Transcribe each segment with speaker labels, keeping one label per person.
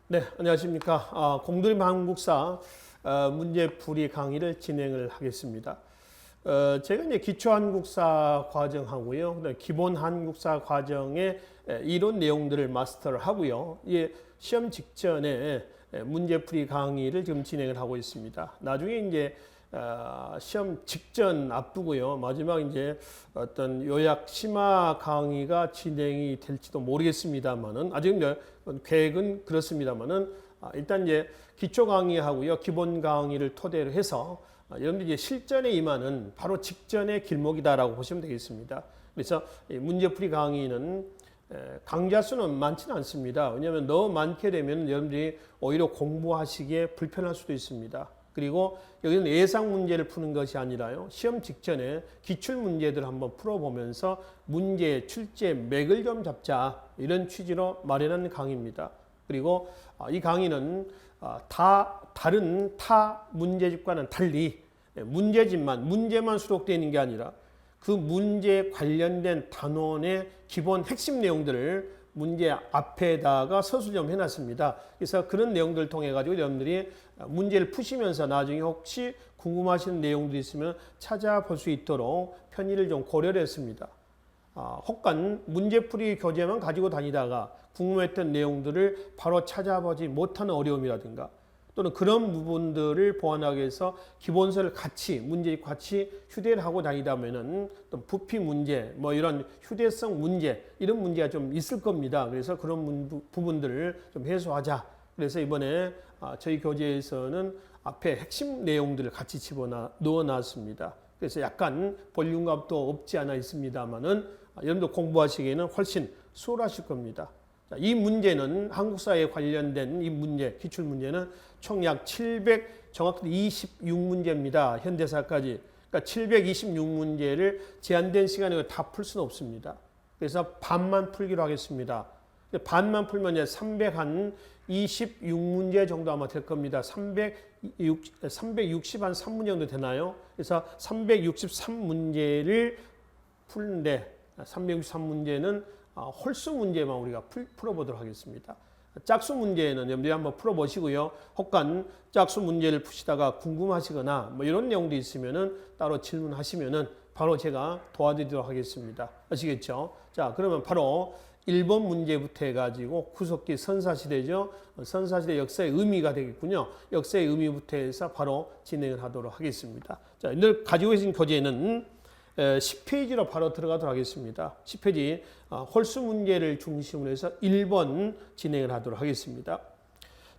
Speaker 1: 네, 안녕하십니까. 공들임 한국사 문제풀이 강의를 진행을 하겠습니다. 제가 이제 기초 한국사 과정하고요, 그다음에 기본 한국사 과정의 이론 내용들을 마스터를 하고요. 시험 직전에 문제풀이 강의를 지금 진행을 하고 있습니다. 나중에 이제 시험 직전 앞두고요. 마지막 이제 어떤 요약 심화 강의가 진행이 될지도 모르겠습니다만은 아직 계획은 그렇습니다만은 일단 이제 기초 강의하고요. 기본 강의를 토대로 해서 여러분들이 이제 실전에 임하는 바로 직전의 길목이다라고 보시면 되겠습니다. 그래서 문제풀이 강의는 강좌 수는 많지는 않습니다. 왜냐하면 너무 많게 되면 여러분들이 오히려 공부하시기에 불편할 수도 있습니다. 그리고 여기는 예상 문제를 푸는 것이 아니라요. 시험 직전에 기출 문제들을 한번 풀어보면서 문제, 출제, 맥을 좀 잡자 이런 취지로 마련한 강의입니다. 그리고 이 강의는 다른 타 문제집과는 달리 문제만 수록되어 있는 게 아니라 그 문제에 관련된 단원의 기본 핵심 내용들을 문제 앞에다가 서술 좀 해놨습니다. 그래서 그런 내용들을 통해 가지고 여러분들이 문제를 푸시면서 나중에 혹시 궁금하신 내용들이 있으면 찾아볼 수 있도록 편의를 좀 고려를 했습니다. 혹간 문제풀이 교재만 가지고 다니다가 궁금했던 내용들을 바로 찾아보지 못하는 어려움이라든가 또는 그런 부분들을 보완하기 위해서 기본서를 문제집 같이 휴대를 하고 다니다면은 또 부피 문제, 뭐 이런 휴대성 문제, 이런 문제가 좀 있을 겁니다. 그래서 그런 부분들을 좀 해소하자. 그래서 이번에 저희 교재에서는 앞에 핵심 내용들을 같이 넣어 놨습니다. 그래서 약간 볼륨감도 없지 않아 있습니다만은 여러분들 공부하시기에는 훨씬 수월하실 겁니다. 자, 이 문제는 한국사에 관련된 이 문제, 기출 문제는 총 약 정확히 26문제입니다. 현대사까지. 그러니까 726문제를 제한된 시간에 다 풀 수는 없습니다. 그래서 반만 풀기로 하겠습니다. 반만 풀면 이제 326문제 정도 아마 될 겁니다. 363문제 정도 되나요? 그래서 363문제를 푸는데 363문제는 홀수 문제만 우리가 풀어보도록 하겠습니다. 짝수 문제는 여러분들이 한번 풀어보시고요. 혹간 짝수 문제를 푸시다가 궁금하시거나 뭐 이런 내용도 있으면은 따로 질문하시면은 바로 제가 도와드리도록 하겠습니다. 아시겠죠? 자, 그러면 바로 1번 문제부터 해가지고 구석기 선사시대죠. 선사시대 역사의 의미가 되겠군요. 역사의 의미부터 해서 바로 진행을 하도록 하겠습니다. 자, 오늘 가지고 계신 교재는 10페이지로 바로 들어가도록 하겠습니다. 10페이지 홀수 문제를 중심으로 해서 1번 진행을 하도록 하겠습니다.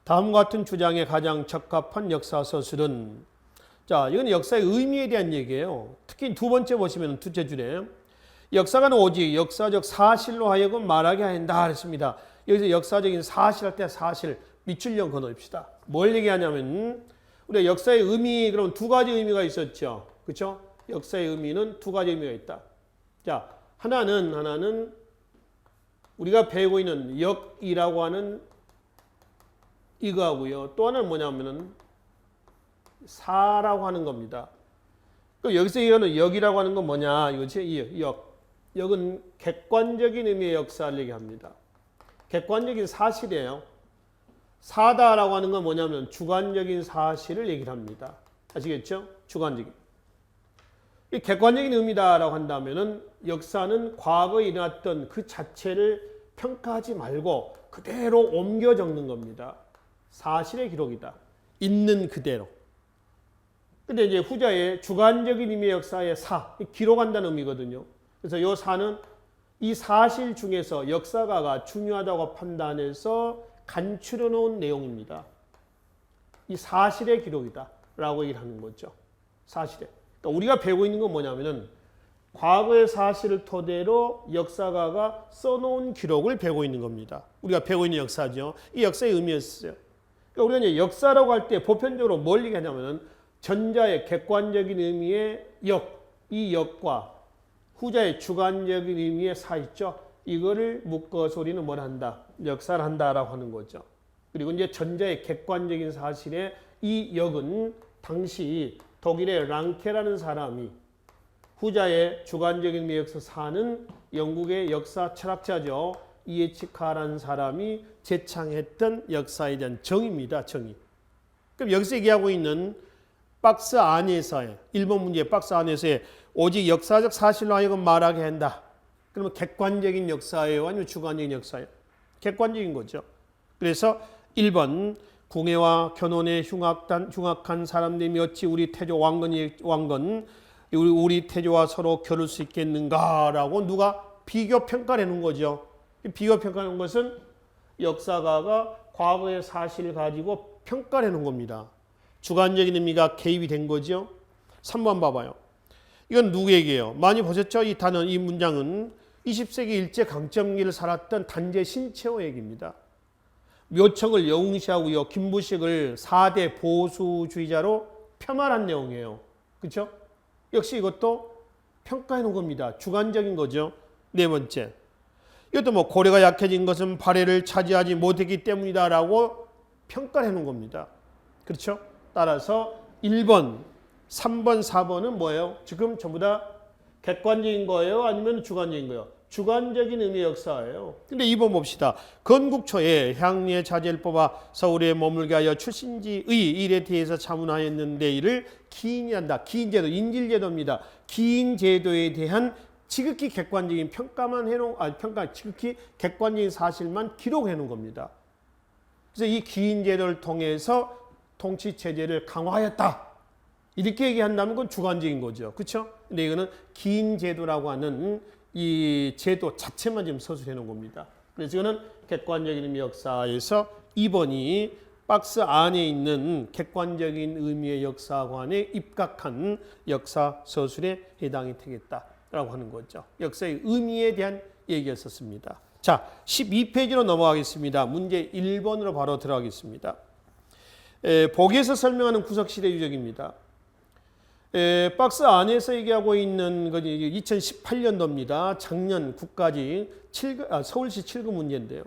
Speaker 1: 다음과 같은 주장에 가장 적합한 역사서술은, 자, 이건 역사의 의미에 대한 얘기예요. 특히 두 번째 보시면 둘째 줄에 역사가는 오직 역사적 사실로 하여금 말하게 한다 했습니다. 여기서 역사적인 사실 할 때 사실 밑줄령 그어놓읍시다. 뭘 얘기하냐면 우리가 역사의 의미, 그럼 두 가지 의미가 있었죠. 그렇죠? 역사의 의미는 두 가지 의미가 있다. 자, 하나는 우리가 배우고 있는 역이라고 하는 이거하고요. 또 하나는 뭐냐면은 사라고 하는 겁니다. 그럼 여기서 이거는 역이라고 하는 건 뭐냐? 이거지, 역. 역은 객관적인 의미의 역사를 얘기합니다. 객관적인 사실이에요. 사다라고 하는 건 뭐냐면 주관적인 사실을 얘기를 합니다. 아시겠죠? 주관적인. 이 객관적인 의미다라고 한다면은 역사는 과거에 일어났던 그 자체를 평가하지 말고 그대로 옮겨 적는 겁니다. 사실의 기록이다. 있는 그대로. 근데 이제 후자의 주관적인 의미의 역사의 기록한다는 의미거든요. 그래서 이 사는 이 사실 중에서 역사가가 중요하다고 판단해서 간추려 놓은 내용입니다. 이 사실의 기록이다 라고 얘기를 하는 거죠. 사실의. 그러니까 우리가 배우고 있는 건 뭐냐면은 과거의 사실을 토대로 역사가가 써놓은 기록을 배우고 있는 겁니다. 우리가 배우고 있는 역사죠. 이 역사의 의미였어요. 그러니까 우리가 이제 역사라고 할 때 보편적으로 뭘 얘기하냐면은 전자의 객관적인 의미의 역, 이 역과 후자의 주관적인 의미의 사 있죠. 이거를 묶어서 우리는 뭘 한다? 역사를 한다라고 하는 거죠. 그리고 이제 전자의 객관적인 사실의 이 역은 당시 독일의 랑케라는 사람이 후자의 주관적인 의미의 역사 사는 영국의 역사 철학자죠. 이에치카라는 사람이 제창했던 역사에 대한 정의입니다. 정의. 그럼 여기서 얘기하고 있는 박스 안에서의 1번 문제의 박스 안에서의 오직 역사적 사실로 하여금 말하게 한다. 그러면 객관적인 역사예요? 아니면 주관적인 역사예요? 객관적인 거죠. 그래서 1번 궁예와 견훤에 흉악한 사람들이 어찌 우리 태조 왕건 우리 태조와 서로 겨룰 수 있겠는가라고 누가 비교 평가를 해놓은 거죠. 비교 평가하는 것은 역사가가 과거의 사실을 가지고 평가를 해놓은 겁니다. 주관적인 의미가 개입이 된 거죠. 3번 봐봐요. 이건 누구 얘기예요? 많이 보셨죠? 이 단어, 이 문장은 20세기 일제 강점기를 살았던 단재 신채호 얘기입니다. 묘청을 영웅시하고요. 김부식을 4대 보수주의자로 폄하한 내용이에요. 그렇죠? 역시 이것도 평가해 놓은 겁니다. 주관적인 거죠. 네 번째. 이것도 뭐 고려가 약해진 것은 발해를 차지하지 못했기 때문이다라고 평가해 놓은 겁니다. 그렇죠? 따라서 1번, 3번, 4번은 뭐예요? 지금 전부 다 객관적인 거예요? 아니면 주관적인 거예요? 주관적인 의미의 역사예요. 근데 2번 봅시다. 건국초에 향리의 자제를 뽑아 서울에 머물게 하여 출신지의 일에 대해서 자문하였는데 이를 기인이한다. 기인제도, 인질제도입니다. 기인제도에 대한 지극히 객관적인 평가만 해놓은, 지극히 객관적인 사실만 기록해 놓은 겁니다. 그래서 이 기인제도를 통해서 통치체제를 강화하였다. 이렇게 얘기한다면 그건 주관적인 거죠. 그렇죠? 근데 이거는 기인제도라고 하는 이 제도 자체만 지금 서술해 놓은 겁니다. 그래서 이거는 객관적인 의미 역사에서 2번이 박스 안에 있는 객관적인 의미의 역사관에 입각한 역사 서술에 해당이 되겠다라고 하는 거죠. 역사의 의미에 대한 얘기였었습니다. 자, 12페이지로 넘어가겠습니다. 문제 1번으로 바로 들어가겠습니다. 보기에서 설명하는 구석시대 유적입니다. 박스 안에서 얘기하고 있는 건 2018년도입니다. 작년 국가직 서울시 7급 문제인데요.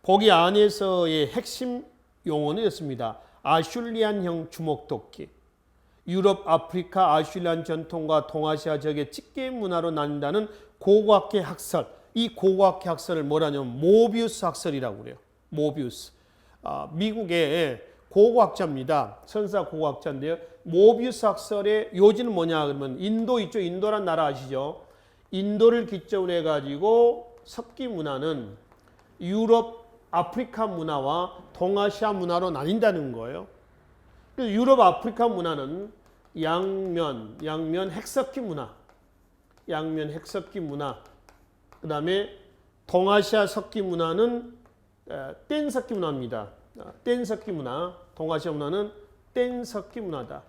Speaker 1: 보기 안에서의 핵심 용어는 이렇습니다. 아슐리안형 주먹도끼. 유럽, 아프리카, 아슐리안 전통과 동아시아 지역의 집게 문화로 나뉜다는 고고학계 학설. 이 고고학계 학설을 뭐라냐면 모비우스 학설이라고 그래요. 모비우스. 미국의 고고학자입니다. 선사 고고학자인데요. 모비우스 학설의 요지는 뭐냐 그러면 인도 있죠. 인도란 나라 아시죠? 인도를 기점으로 해가지고 석기 문화는 유럽, 아프리카 문화와 동아시아 문화로 나뉜다는 거예요. 그래서 유럽, 아프리카 문화는 양면 핵석기 문화, 양면 핵석기 문화. 그 다음에 동아시아 석기 문화는 뗀석기 문화입니다. 뗀석기 문화, 동아시아 문화는 뗀석기 문화다.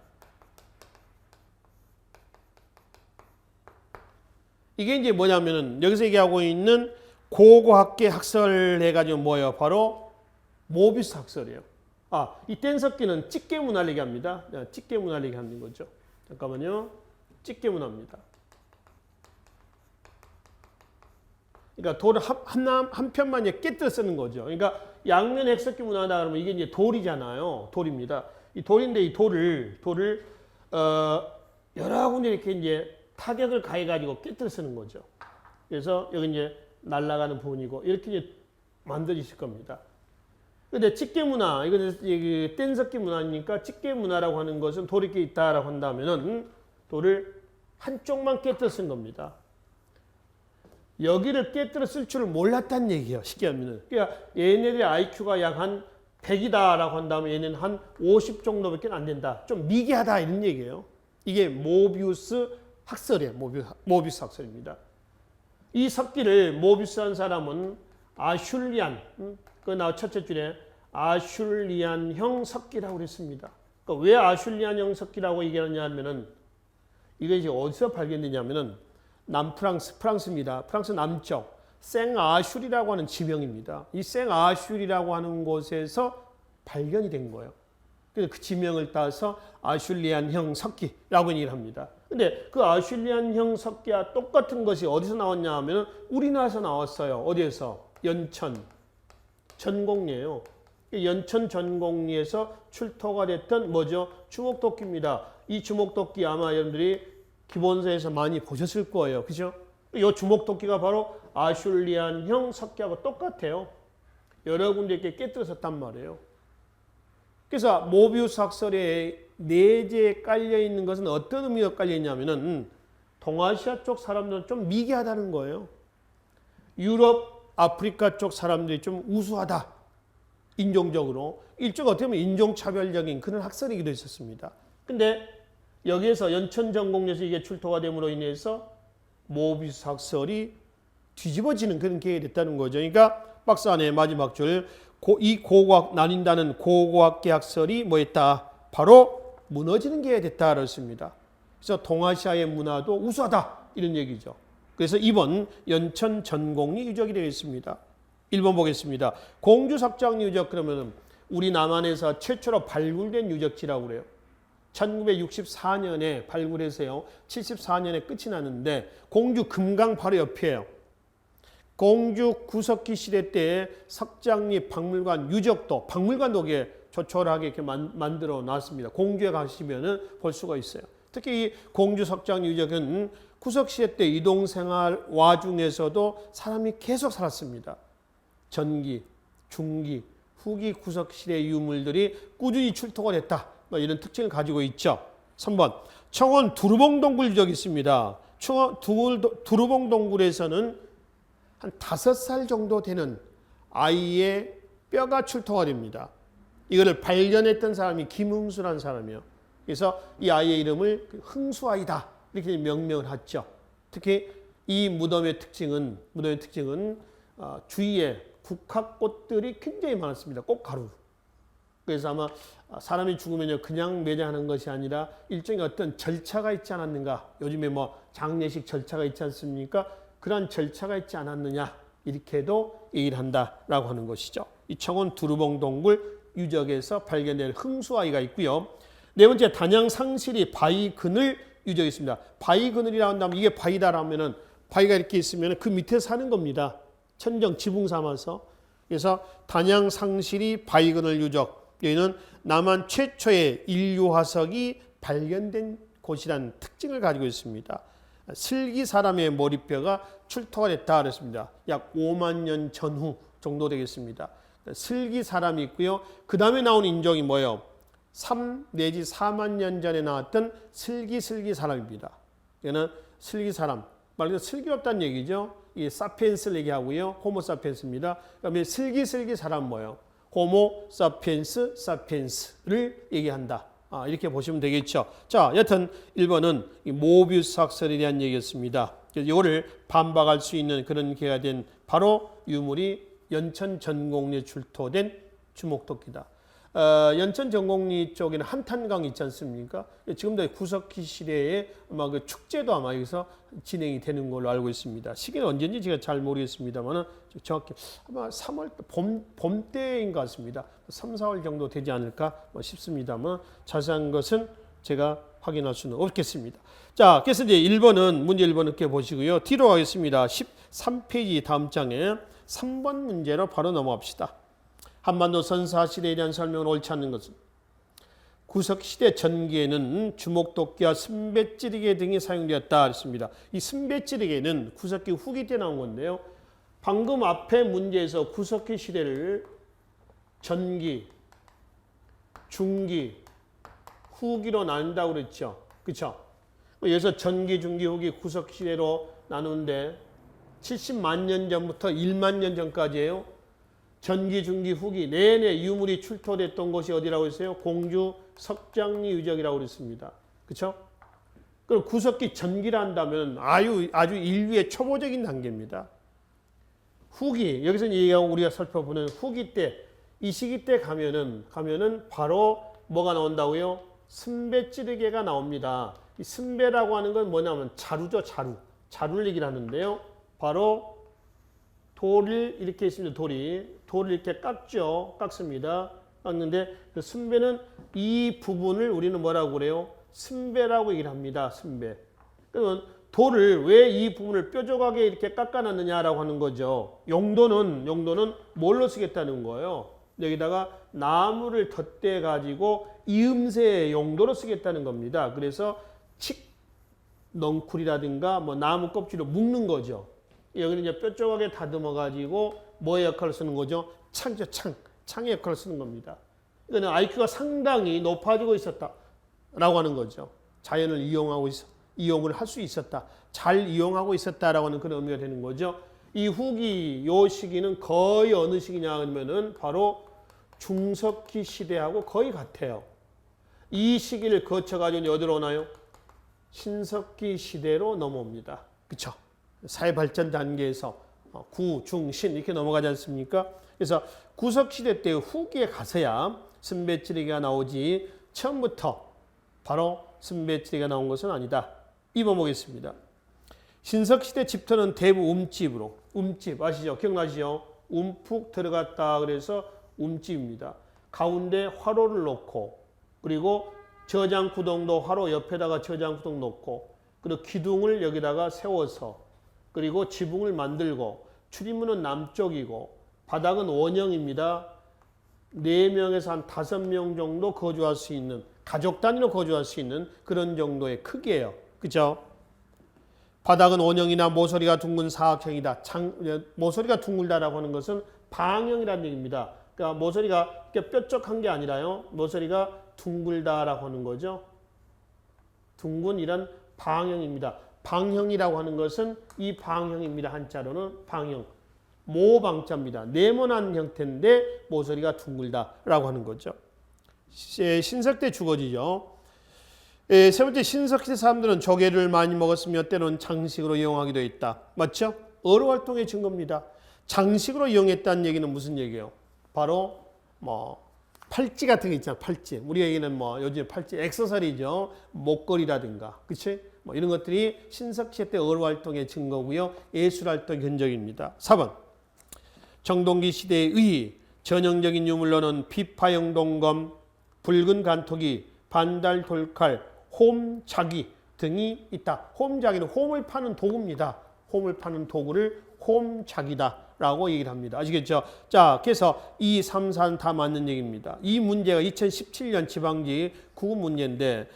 Speaker 1: 이게 이제 뭐냐면은 여기서 얘기하고 있는 고고학계 학설 해가지고 뭐예요? 바로 모비우스 학설이에요. 이 뗀석기는 집게 문화를 얘기합니다. 집게 문화를 얘기하는 거죠. 잠깐만요. 집게 문화입니다. 그러니까 돌을 한 편만 깨뜨려 쓰는 거죠. 그러니까 양면 핵석기 문화다 그러면 이게 이제 돌이잖아요. 돌입니다. 이 돌인데 이 돌을 여러 군데 이렇게 이제 타격을 가해가지고 깨뜨려 쓰는 거죠. 그래서 여기 이제 날아가는 부분이고 이렇게 이제 만들어지실 겁니다. 근데 집게 문화, 이거는 뗀석기 문화니까 집게 문화라고 하는 것은 돌이 이렇게 있다라고 한다면은 돌을 한쪽만 깨뜨려 쓴 겁니다. 여기를 깨뜨려 쓸 줄을 몰랐다는 얘기예요. 쉽게 하면은. 그러니까 얘네들의 IQ가 약 한 100이다라고 한다면 얘네는 한 50 정도밖에 안 된다. 좀 미개하다 이런 얘기예요. 이게 모비우스 학설이에요. 모비우스 학설입니다. 이 석기를 모비우스한 사람은 아슐리안, 그 나와 첫째 줄에 아슐리안형 석기라고 그랬습니다. 그러니까 왜 아슐리안형 석기라고 얘기하느냐 하면은 이게 이제 어디서 발견되냐면은 프랑스입니다. 프랑스 남쪽 생아슐이라고 하는 지명입니다. 이 생아슐이라고 하는 곳에서 발견이 된 거예요. 그래서 그 지명을 따서 아슐리안형 석기라고 얘기를 합니다. 근데 그 아슐리안형 석기와 똑같은 것이 어디서 나왔냐 하면 우리나라에서 나왔어요. 어디에서? 연천 전곡리예요. 연천 전곡리에서 출토가 됐던 뭐죠? 주먹도끼입니다. 이 주먹도끼 아마 여러분들이 기본서에서 많이 보셨을 거예요. 그죠? 이 주목도끼가 바로 아슐리안형 석기하고 똑같아요. 여러 군데 이렇게 깨뜨렸단 말이에요. 그래서 모비우스 학설에 내재에 깔려 있는 것은 어떤 의미가 깔려 있냐면은 동아시아 쪽 사람들은 좀 미개하다는 거예요. 유럽, 아프리카 쪽 사람들이 좀 우수하다. 인종적으로. 일종 어떻게 보면 인종차별적인 그런 학설이기도 했었습니다. 근데 여기에서 연천전공에서 이게 출토가 됨으로 인해서 모비우스 학설이 뒤집어지는 그런 계획이 됐다는 거죠. 그러니까 박스 안에 마지막 줄, 이 고고학 나뉜다는 고고학계 학설이 뭐였다? 바로 무너지는 게 됐다 그랬습니다. 그래서 동아시아의 문화도 우수하다 이런 얘기죠. 그래서 이번 연천 전공리 유적이 되겠습니다. 1번 보겠습니다. 공주석장 유적 그러면 우리 남한에서 최초로 발굴된 유적지라고 그래요. 1964년에 발굴해서요. 74년에 끝이 났는데 공주 금강 바로 옆이에요. 공주 구석기 시대 때 석장리 박물관 유적도 박물관도 조촐하게 이렇게 만들어 놨습니다. 공주에 가시면은 볼 수가 있어요. 특히 이 공주 석장 유적은 구석 시대 때 이동 생활 와중에서도 사람이 계속 살았습니다. 전기, 중기, 후기 구석 시대 유물들이 꾸준히 출토가 됐다. 뭐 이런 특징을 가지고 있죠. 3번 청원 두루봉동굴 유적이 있습니다. 청원 두루봉동굴에서는 한 5살 정도 되는 아이의 뼈가 출토가 됩니다. 이거를 발견했던 사람이 김흥수라는 사람이에요. 그래서 이 아이의 이름을 흥수아이다 이렇게 명명을 했죠. 특히 이 무덤의 특징은 주위에 국화꽃들이 굉장히 많았습니다. 꽃가루. 그래서 아마 사람이 죽으면 그냥 매장하는 것이 아니라 일종의 어떤 절차가 있지 않았는가. 요즘에 뭐 장례식 절차가 있지 않습니까? 그런 절차가 있지 않았느냐 이렇게도 얘기를 한다라고 하는 것이죠. 이 청원 두루봉동굴 유적에서 발견된 흥수아이가 있고요. 네 번째 단양 상실이 바위 그늘 유적이 있습니다. 바위 그늘이라고 한다면 이게 바위다라면은 바위가 이렇게 있으면 그 밑에 사는 겁니다. 천정 지붕 삼아서. 그래서 단양 상실이 바위 그늘 유적. 여기는 남한 최초의 인류 화석이 발견된 곳이라는 특징을 가지고 있습니다. 슬기 사람의 머리뼈가 출토가 됐다 그랬습니다. 약 5만 년 전후 정도 되겠습니다. 슬기 사람이 있고요. 그 다음에 나온 인종이 뭐예요? 3 내지 4만 년 전에 나왔던 슬기 사람입니다. 얘는 슬기 사람. 말 그대로 슬기롭다는 얘기죠. 이 사피엔스를 얘기하고요. 호모 사피엔스입니다. 그다음에 슬기 사람 뭐예요? 호모 사피엔스를 얘기한다. 이렇게 보시면 되겠죠. 자, 여튼 1번은 모비우스 학설에 대한 얘기였습니다. 그래서 이거를 반박할 수 있는 그런 계가 된 바로 유물이 연천 전공리에 출토된 주목도끼다. 연천 전공리 쪽에는 한탄강 있지 않습니까? 지금도 구석기 시대에 아마 그 축제도 아마 여기서 진행이 되는 걸로 알고 있습니다. 시기는 언제인지 제가 잘 모르겠습니다만 정확히 아마 3월 봄 때인 것 같습니다. 3, 4월 정도 되지 않을까 싶습니다만 자세한 것은 제가 확인할 수는 없겠습니다. 자, 그래서 이제 1번은 문제 1번 이렇게 보시고요. 뒤로 가겠습니다. 13페이지 다음 장에 3번 문제로 바로 넘어갑시다. 한반도 선사시대에 대한 설명을 옳지 않는 것은 구석시대 전기에는 주목도끼와 순배찌르개 등이 사용되었다 했습니다. 이 순배찌르개는 구석기 후기 때 나온 건데요. 방금 앞에 문제에서 구석기 시대를 전기, 중기, 후기로 나눈다고 그랬죠. 그렇죠? 여기서 전기, 중기, 후기, 구석기 시대로 나누는데 70만 년 전부터 1만 년 전까지예요. 전기, 중기, 후기 내내 유물이 출토됐던 곳이 어디라고 했어요? 공주 석장리 유적이라고 그랬습니다. 그렇죠? 그럼 구석기 전기라 한다면 아주 인류의 초보적인 단계입니다. 후기, 여기서 얘기하고 우리가 살펴보는 후기 때, 이 시기 때 가면은 바로 뭐가 나온다고요? 순배찌르개가 나옵니다. 이 순배라고 하는 건 뭐냐면 자루죠, 자루. 자루를 얘기를 하는데요. 바로 돌을 이렇게 있습니다. 돌을 이렇게 깎습니다. 깎는데 그 순배는 이 부분을 우리는 뭐라고 그래요? 순배라고 얘기를 합니다. 순배. 그러면 돌을 왜 이 부분을 뾰족하게 이렇게 깎아놨느냐라고 하는 거죠. 용도는 뭘로 쓰겠다는 거예요. 여기다가 나무를 덧대 가지고 이음새 용도로 쓰겠다는 겁니다. 그래서 넝쿨이라든가 뭐 나무 껍질로 묶는 거죠. 여기는 이제 뾰족하게 다듬어 가지고 뭐의 역할을 쓰는 거죠? 창이죠, 창. 창의 역할을 쓰는 겁니다. 이거는 IQ가 상당히 높아지고 있었다라고 하는 거죠. 자연을 이용을 할 수 있었다. 잘 이용하고 있었다라고 하는 그런 의미가 되는 거죠. 이 후기 요 시기는 거의 어느 시기냐 하면은 바로 중석기 시대하고 거의 같아요. 이 시기를 거쳐가지고 어디로 오나요? 신석기 시대로 넘어옵니다. 그렇죠? 사회 발전 단계에서 구, 중, 신 이렇게 넘어가지 않습니까? 그래서 구석시대 때 후기에 가서야 선배지리가 나오지 처음부터 바로 선배지리가 나온 것은 아니다. 입어보겠습니다. 신석시대 집터는 대부분 움집 아시죠? 기억나시죠? 움푹 들어갔다 그래서 움집입니다. 가운데 화로를 놓고 그리고 저장구동도 화로 옆에다가 저장구동 놓고 그리고 기둥을 여기다가 세워서 그리고 지붕을 만들고 출입문은 남쪽이고 바닥은 원형입니다. 4명에서 한 5명 정도 거주할 수 있는 가족 단위로 거주할 수 있는 그런 정도의 크기예요. 그죠? 바닥은 원형이나 모서리가 둥근 사각형이다. 모서리가 둥글다라고 하는 것은 방형이라는 얘기입니다. 그러니까 모서리가 뾰족한 게 아니라요. 모서리가 둥글다라고 하는 거죠. 둥근 이런 방형입니다. 방형이라고 하는 것은 이 방형입니다. 한자로는 방형. 모방자입니다. 네모난 형태인데 모서리가 둥글다라고 하는 거죠. 신석때 주거지죠. 세 번째, 신석시대 사람들은 조개를 많이 먹었으며 때로는 장식으로 이용하기도 했다. 맞죠? 어로 활동의 증거입니다. 장식으로 이용했다는 얘기는 무슨 얘기예요? 바로 팔찌 같은 게 있잖아. 팔찌. 우리가 얘기는 요즘 팔찌 액세서리죠. 목걸이라든가, 그렇지? 이런 것들이 신석시대 때 어로 활동의 증거고요. 예술 활동 견적입니다. 4번. 정동기 시대의 전형적인 유물로는 비파형 동검, 붉은 간토기, 반달 돌칼, 홈자기 등이 있다. 홈자기는 홈을 파는 도구입니다. 홈을 파는 도구를 홈자기다라고 얘기를 합니다. 아시겠죠? 자, 그래서 2, 3, 4는 다 맞는 얘기입니다. 이 문제가 2017년 지방지 구급 문제인데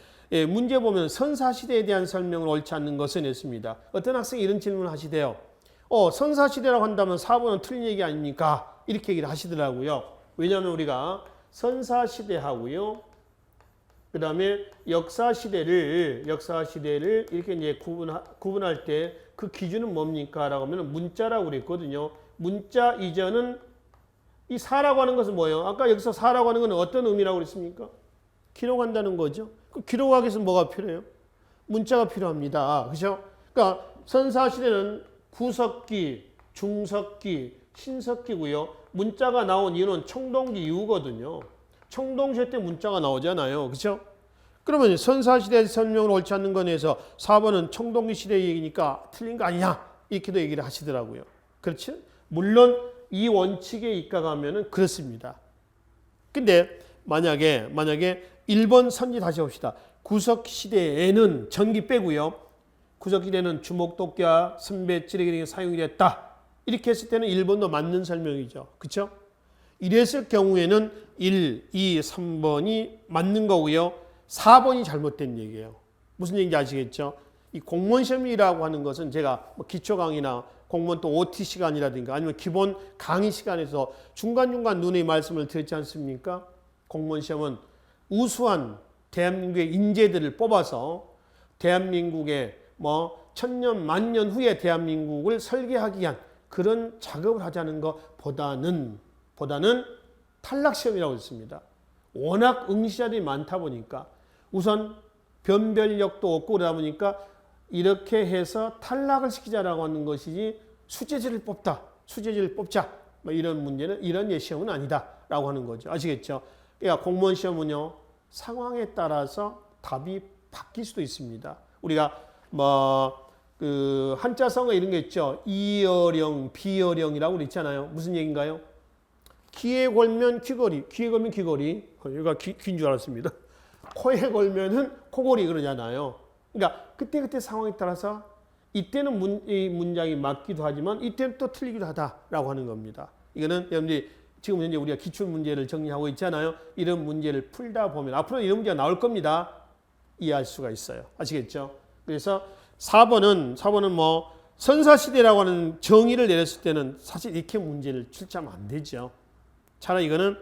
Speaker 1: 문제 보면 선사시대에 대한 설명을 옳지 않는 것은 있습니다. 어떤 학생이 이런 질문을 하시대요. 선사시대라고 한다면 4번은 틀린 얘기 아닙니까? 이렇게 얘기를 하시더라고요. 왜냐하면 우리가 선사시대하고요. 그 다음에 역사시대를 이렇게 이제 구분할 때 그 기준은 뭡니까? 라고 하면 문자라고 그랬거든요. 문자 이전은 이 사라고 하는 것은 뭐예요? 아까 여기서 사라고 하는 건 어떤 의미라고 그랬습니까? 기록한다는 거죠. 그 기록하기 위해서 뭐가 필요해요? 문자가 필요합니다. 그렇죠? 그러니까 선사시대는 구석기, 중석기, 신석기고요. 문자가 나온 이유는 청동기 이후거든요. 청동시대 때 문자가 나오잖아요. 그렇죠? 그러면 선사시대 설명을 옳지 않는 거에서 4번은 청동기 시대 얘기니까 틀린 거 아니냐? 이렇게도 얘기를 하시더라고요. 그렇죠? 물론 이 원칙에 입각하면은 그렇습니다. 근데 만약에 1번 선지 다시 봅시다. 구석시대에는 전기 빼고요. 구석시대는 주먹도끼와 선배찌르기 등이 사용이 됐다. 이렇게 했을 때는 1번도 맞는 설명이죠. 그렇죠? 이랬을 경우에는 1, 2, 3번이 맞는 거고요. 4번이 잘못된 얘기예요. 무슨 얘기인지 아시겠죠? 이 공무원 시험이라고 하는 것은 제가 기초 강의나 공무원 또 OT 시간이라든가 아니면 기본 강의 시간에서 중간중간 누누이 말씀을 드렸지 않습니까? 공무원 시험은 우수한 대한민국의 인재들을 뽑아서 대한민국의 1000년, 만년 후에 대한민국을 설계하기 위한 그런 작업을 하자는 것보다는 탈락시험이라고 했습니다. 워낙 응시자들이 많다 보니까 우선 변별력도 없고 그러다 보니까 이렇게 해서 탈락을 시키자라고 하는 것이지 수재지를 뽑자. 이런 문제는 이런 시험은 아니다라고 하는 거죠. 아시겠죠? 그러니까 공무원 시험은요. 상황에 따라서 답이 바뀔 수도 있습니다. 우리가 한자성어 이런 게 있죠. 이어령, 비어령이라고 그랬잖아요. 무슨 얘기인가요? 귀에 걸면 귀걸이, 여기가 귀인 줄 알았습니다. 코에 걸면은 코걸이 그러잖아요. 그러니까 그때 상황에 따라서 이때는 이 문장이 맞기도 하지만 이때는 또 틀리기도 하다라고 하는 겁니다. 이거는 여러분들이 지금 현재 우리가 기출 문제를 정리하고 있잖아요. 이런 문제를 풀다 보면 앞으로 이런 문제가 나올 겁니다. 이해할 수가 있어요. 아시겠죠? 그래서 4번은 뭐 선사시대라고 하는 정의를 내렸을 때는 사실 이렇게 문제를 출제하면 안 되죠. 차라리 이거는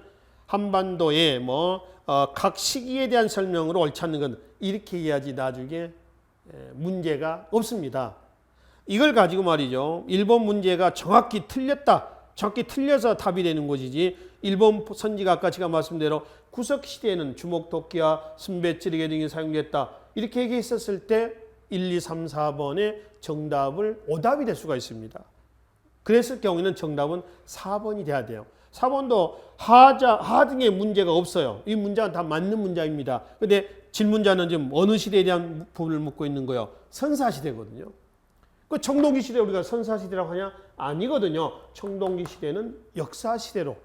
Speaker 1: 한반도의 각 시기에 대한 설명으로 옳지 않는 건 이렇게 해야지 나중에 문제가 없습니다. 이걸 가지고 말이죠. 일본 문제가 정확히 틀렸다. 정확히 틀려서 답이 되는 것이지 일본 선지가 아까 제가 말씀대로 구석시대에는 주목토끼와 순배찌르개 등이 사용됐다. 이렇게 얘기했었을 때 1, 2, 3, 4번의 정답을 오답이 될 수가 있습니다. 그랬을 경우에는 정답은 4번이 돼야 돼요. 4번도 하 등의 문제가 없어요. 이 문제는 다 맞는 문제입니다. 그런데 질문자는 지금 어느 시대에 대한 부분을 묻고 있는 거예요? 선사시대거든요. 그 청동기 시대 우리가 선사시대라고 하냐? 아니거든요. 청동기 시대는 역사시대로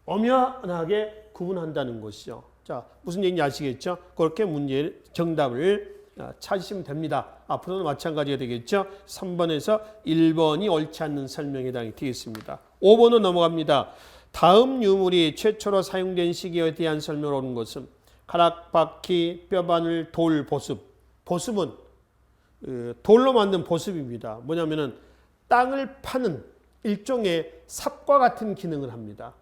Speaker 1: 엄연하게 구분한다는 것이죠. 자, 무슨 얘기인지 아시겠죠? 그렇게 문제의 정답을 찾으시면 됩니다. 앞으로는 마찬가지가 되겠죠. 3번에서 1번이 옳지 않는 설명에 해당이 되겠습니다. 5번은 넘어갑니다. 다음 유물이 최초로 사용된 시기에 대한 설명을 오는 것은 가락바퀴, 뼈바늘, 돌, 보습. 보습은 돌로 만든 보습입니다. 뭐냐면은 땅을 파는 일종의 삽과 같은 기능을 합니다.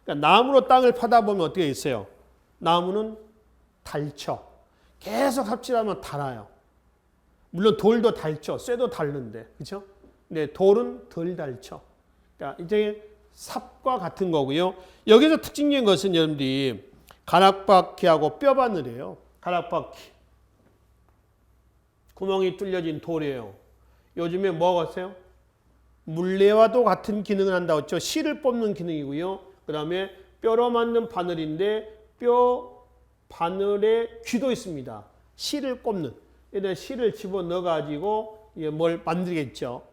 Speaker 1: 그러니까 나무로 땅을 파다 보면 어떻게 있어요? 나무는 달쳐. 계속 합치하면 달아요. 물론 돌도 달쳐. 쇠도 닳는데. 그렇죠? 근데 돌은 덜 달쳐. 그러니까 이제 삽과 같은 거고요. 여기서 특징적인 것은 여러분들이 가락바퀴하고 뼈바늘이에요. 가락바퀴. 구멍이 뚫려진 돌이에요. 요즘에 뭐가 있어요? 물레와도 같은 기능을 한다고 했죠. 실을 뽑는 기능이고요. 그 다음에 뼈로 만든 바늘인데 뼈 바늘에 귀도 있습니다. 실을 꼽는. 얘는 실을 집어넣어 가지고 뭘 만들겠죠.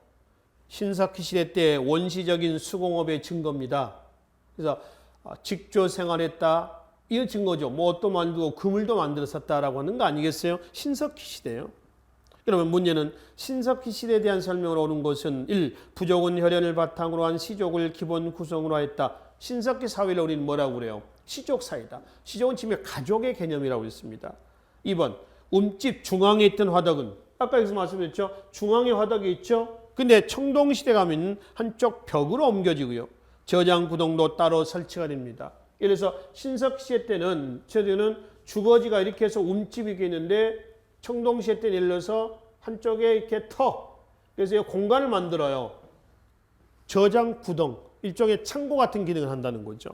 Speaker 1: 신석기 시대 때 원시적인 수공업의 증거입니다. 그래서 직조 생활했다. 이거 증거죠. 뭣도 만들고 그물도 만들었었다라고 하는 거 아니겠어요? 신석기 시대예요. 그러면 문제는 신석기 시대에 대한 설명을 오는 것은 1. 부족은 혈연을 바탕으로 한 시족을 기본 구성으로 했다. 신석기 사회를 우리는 뭐라고 그래요? 시족 사회다. 시족은 지금 가족의 개념이라고 했습니다. 2번 움집 중앙에 있던 화덕은 아까 여기서 말씀드렸죠. 중앙에 화덕이 있죠. 근데 청동시대 가면 한쪽 벽으로 옮겨지고요. 저장 구동도 따로 설치가 됩니다. 그래서 신석기 시대 때는 주거지가 이렇게 해서 움집이 있는데 청동시대 때 예를 들어서 한쪽에 이렇게 그래서 공간을 만들어요. 저장 구동, 일종의 창고 같은 기능을 한다는 거죠.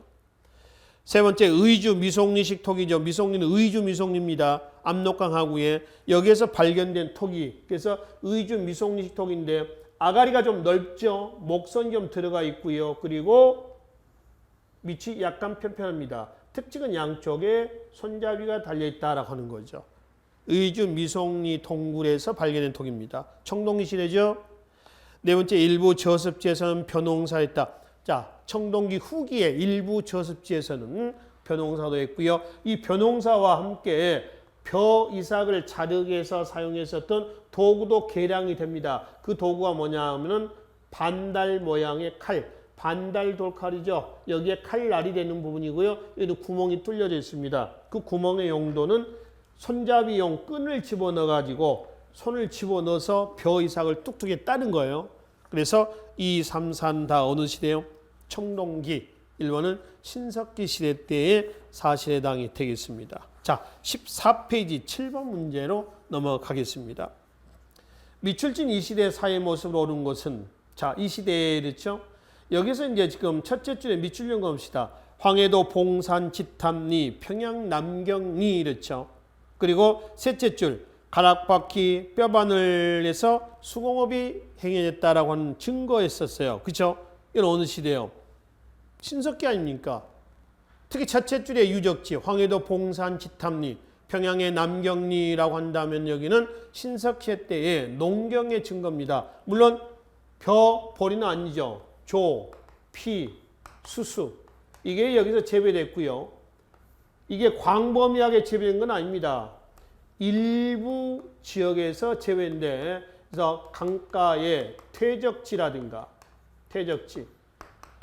Speaker 1: 세 번째, 의주 미송리식 토기죠. 미송리는 의주 미송리입니다. 압록강 하구에 여기에서 발견된 토기. 그래서 의주 미송리식 토기인데 아가리가 좀 넓죠. 목선이 좀 들어가 있고요. 그리고 밑이 약간 편편합니다. 특징은 양쪽에 손잡이가 달려있다라고 하는 거죠. 의주 미송리 동굴에서 발견된 토기입니다. 청동기 시대죠. 네 번째, 일부 저습지에서는 벼농사했다. 자, 청동기 후기에 일부 저습지에서는 벼농사도 했고요. 이 벼농사와 함께 벼 이삭을 자르기 위해서 사용했었던 도구도 개량이 됩니다. 그 도구가 뭐냐 하면은 반달 모양의 칼, 반달 돌칼이죠. 여기에 칼날이 되는 부분이고요. 여기도 구멍이 뚫려져 있습니다. 그 구멍의 용도는 손잡이용 끈을 집어넣어 가지고 손을 집어넣어서 벼 이삭을 뚝뚝이 따는 거예요. 그래서 2, 3, 4는 다 어느 시대요? 청동기. 1번은 신석기 시대 때의 사실에 해당이 되겠습니다. 자, 14페이지 7번 문제로 넘어가겠습니다. 미출진 이 시대 사회 모습으로 오른 것은 자, 이 시대에 그렇죠? 여기서 이제 지금 첫째 줄에 밑줄 봅시다. 황해도 봉산 지탐리 평양 남경리 이렇죠. 그리고 셋째 줄 가락바퀴 뼈바늘에서 수공업이 행해졌다라고 하는 증거였었어요. 그렇죠? 이건 어느 시대요? 신석기 아닙니까? 특히 첫째 줄의 유적지 황해도 봉산 지탐리 평양의 남경리라고 한다면 여기는 신석기 때의 농경의 증거입니다. 물론 벼, 보리는 아니죠. 조, 피, 수수 이게 여기서 재배됐고요. 이게 광범위하게 재배된 건 아닙니다. 일부 지역에서 재배인데 그래서 강가의 퇴적지라든가 퇴적지